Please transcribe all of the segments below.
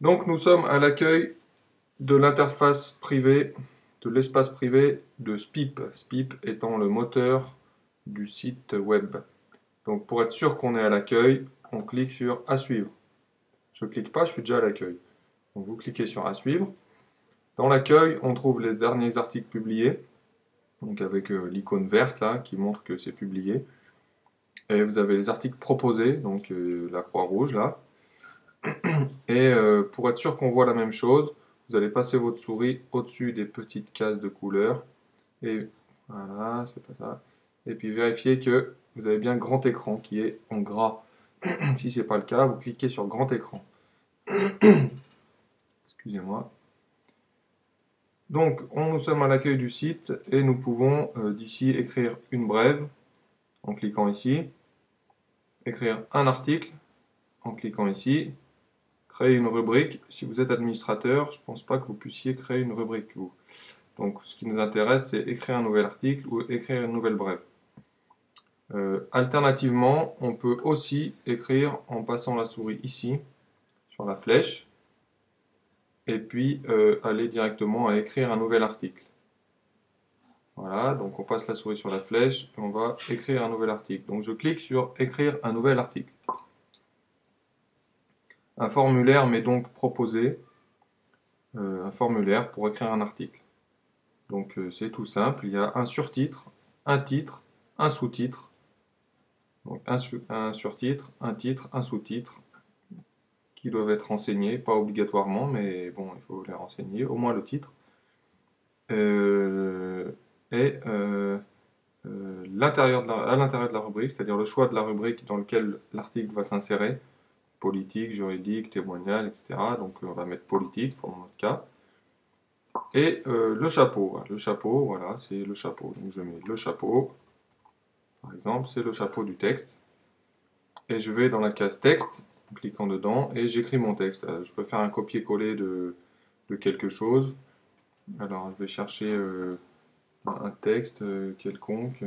Donc nous sommes à l'accueil de l'interface privée, de l'espace privé de SPIP, SPIP étant le moteur du site web. Donc pour être sûr qu'on est à l'accueil, on clique sur à suivre. Je ne clique pas, je suis déjà à l'accueil. Donc vous cliquez sur à suivre. Dans l'accueil, on trouve les derniers articles publiés, donc avec l'icône verte là qui montre que c'est publié. Et vous avez les articles proposés, donc la croix rouge là. Et pour être sûr qu'on voit la même chose, vous allez passer votre souris au-dessus des petites cases de couleurs. Et voilà, c'est pas ça. Et puis vérifiez que vous avez bien grand écran qui est en gras. Si ce n'est pas le cas, vous cliquez sur grand écran. Excusez-moi. Donc, nous sommes à l'accueil du site et nous pouvons d'ici écrire une brève en cliquant ici, écrire un article en cliquant ici, créer une rubrique. Si vous êtes administrateur, je ne pense pas que vous puissiez créer une rubrique, vous. Donc, ce qui nous intéresse, c'est écrire un nouvel article ou écrire une nouvelle brève. Alternativement, on peut aussi écrire en passant la souris ici, sur la flèche, et puis aller directement à écrire un nouvel article. Voilà, donc on passe la souris sur la flèche et on va écrire un nouvel article. Donc je clique sur écrire un nouvel article. Un formulaire m'est donc proposé, un formulaire pour écrire un article. Donc c'est tout simple, il y a un surtitre, un sous-titre. Donc un surtitre, un titre, un sous-titre qui doivent être renseignés, pas obligatoirement, mais bon, il faut les renseigner, au moins le titre. Euh, et à l'intérieur de la rubrique, c'est-à-dire le choix de la rubrique dans lequel l'article va s'insérer, politique, juridique, témoignage, etc. Donc on va mettre politique pour notre cas. Et le chapeau. Le chapeau, voilà, c'est le chapeau. Donc je mets le chapeau, par exemple, c'est le chapeau du texte. Et je vais dans la case texte, en cliquant dedans, et j'écris mon texte. Je peux faire un copier-coller de quelque chose. Alors je vais chercher un texte quelconque.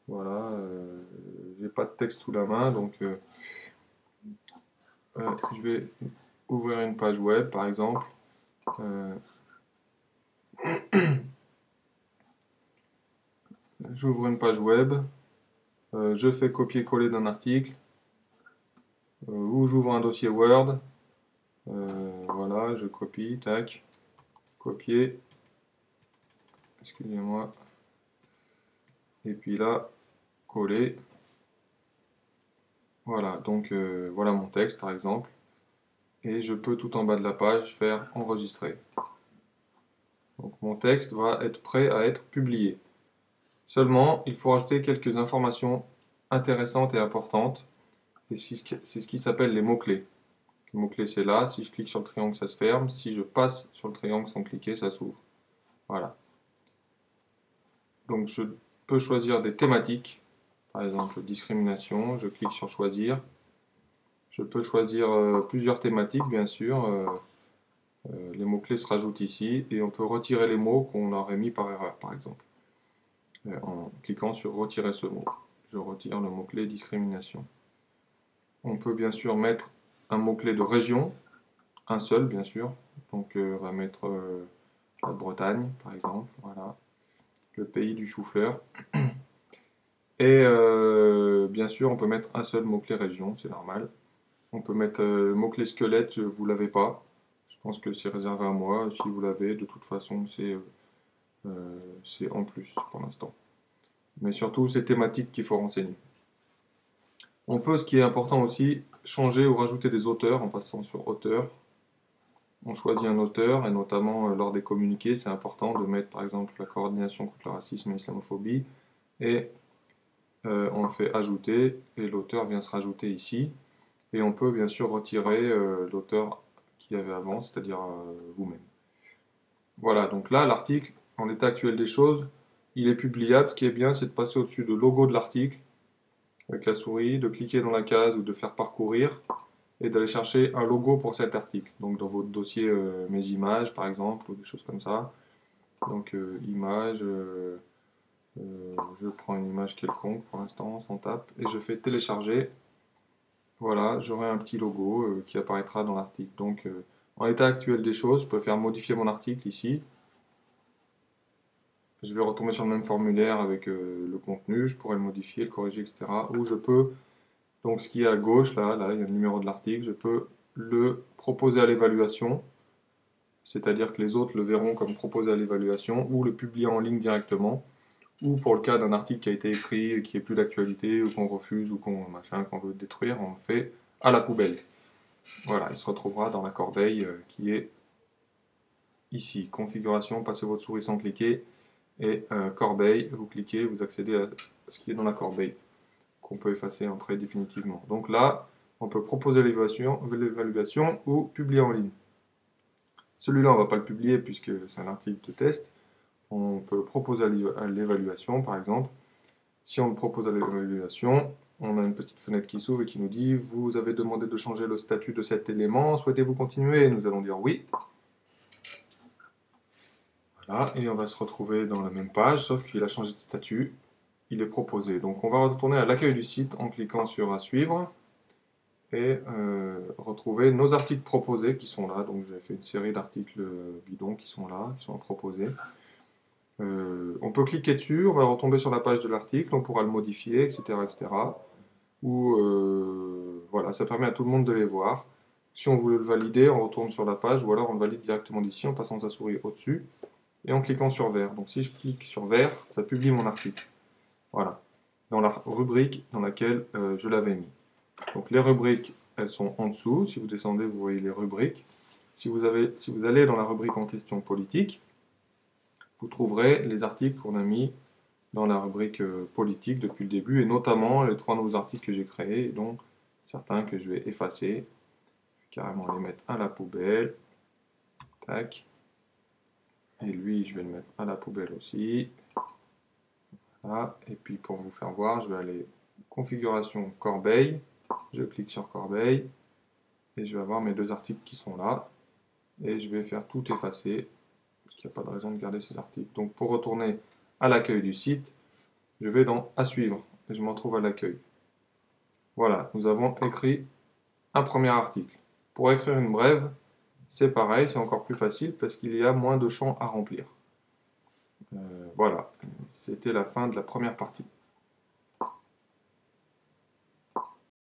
Voilà, j'ai pas de texte sous la main, donc je vais ouvrir une page web, par exemple. Euh, J'ouvre une page web, je fais copier-coller d'un article, ou j'ouvre un dossier Word. Voilà, je copie, tac, copier, excusez-moi, et puis là, coller. Voilà, donc voilà mon texte par exemple, et je peux tout en bas de la page faire enregistrer. Donc mon texte va être prêt à être publié. Seulement, il faut rajouter quelques informations intéressantes et importantes, et c'est ce qui s'appelle les mots-clés. Les mots-clés c'est là, si je clique sur le triangle ça se ferme, si je passe sur le triangle sans cliquer ça s'ouvre. Voilà. Donc je peux choisir des thématiques, par exemple discrimination, je clique sur choisir. Je peux choisir plusieurs thématiques bien sûr. Les mots-clés se rajoutent ici et on peut retirer les mots qu'on aurait mis par erreur, par exemple, en cliquant sur retirer ce mot. Je retire le mot-clé discrimination. On peut bien sûr mettre un mot-clé de région, un seul bien sûr. Donc on va mettre la Bretagne, par exemple, voilà, le pays du chou-fleur. Et bien sûr, on peut mettre un seul mot-clé région, c'est normal. On peut mettre le mot-clé squelette, vous l'avez pas. Je pense que c'est réservé à moi. Si vous l'avez, de toute façon, c'est en plus pour l'instant. Mais surtout, c'est thématique qu'il faut renseigner. On peut, ce qui est important aussi, changer ou rajouter des auteurs en passant sur auteur. On choisit un auteur et notamment lors des communiqués, c'est important de mettre par exemple la coordination contre le racisme et l'islamophobie et on fait ajouter et l'auteur vient se rajouter ici et on peut bien sûr retirer l'auteur qu'il y avait avant, c'est-à-dire vous-même. Voilà, donc là l'article, en l'état actuel des choses, il est publiable. Ce qui est bien, c'est de passer au-dessus du logo de l'article avec la souris, de cliquer dans la case ou de faire parcourir et d'aller chercher un logo pour cet article. Donc dans votre dossier mes images par exemple ou des choses comme ça. Donc images, je prends une image quelconque pour l'instant, sans tape et je fais télécharger. voilà, j'aurai un petit logo qui apparaîtra dans l'article. Donc, en l'état actuel des choses, je peux faire modifier mon article ici. Je vais retomber sur le même formulaire avec le contenu, je pourrais le modifier, le corriger, etc. Ou je peux, donc ce qui est à gauche, là, il y a le numéro de l'article, je peux le proposer à l'évaluation, c'est-à-dire que les autres le verront comme proposé à l'évaluation, ou le publier en ligne directement, ou pour le cas d'un article qui a été écrit et qui est plus d'actualité, ou qu'on refuse, ou qu'on veut détruire, on le fait à la poubelle. Voilà, il se retrouvera dans la corbeille qui est ici. Configuration, passez votre souris sans cliquer, et corbeille, vous cliquez, vous accédez à ce qui est dans la corbeille, qu'on peut effacer après définitivement. Donc là, on peut proposer l'évaluation ou publier en ligne. Celui-là, on ne va pas le publier puisque c'est un article de test. On peut le proposer à l'évaluation, par exemple. Si on le propose à l'évaluation, on a une petite fenêtre qui s'ouvre et qui nous dit « Vous avez demandé de changer le statut de cet élément, souhaitez-vous continuer ?» Nous allons dire « Oui ». Voilà, et on va se retrouver dans la même page, sauf qu'il a changé de statut. Il est proposé. Donc on va retourner à l'accueil du site en cliquant sur « À suivre » et retrouver nos articles proposés qui sont là. Donc j'ai fait une série d'articles bidons qui sont là, qui sont proposés. On peut cliquer dessus, on va retomber sur la page de l'article, on pourra le modifier, etc. etc. Ou voilà, ça permet à tout le monde de les voir. Si on veut le valider, on retourne sur la page, ou alors on le valide directement d'ici en passant sa souris au-dessus et en cliquant sur vert. Donc si je clique sur vert, ça publie mon article. Voilà, dans la rubrique dans laquelle je l'avais mis. Donc les rubriques, elles sont en dessous. Si vous descendez, vous voyez les rubriques. Si vous allez dans la rubrique en question politique, vous trouverez les articles qu'on a mis dans la rubrique politique depuis le début, et notamment les 3 nouveaux articles que j'ai créés, dont certains que je vais effacer. Je vais carrément les mettre à la poubelle. Tac. Et lui, je vais le mettre à la poubelle aussi. Voilà. Et puis pour vous faire voir, je vais aller configuration corbeille. Je clique sur corbeille. Et je vais avoir mes 2 articles qui sont là. Et je vais faire tout effacer, parce qu'il n'y a pas de raison de garder ces articles. Donc pour retourner à l'accueil du site, je vais dans à suivre. Et je me retrouve à l'accueil. Voilà, nous avons écrit un premier article. Pour écrire une brève, c'est pareil, c'est encore plus facile parce qu'il y a moins de champs à remplir. Voilà, c'était la fin de la première partie.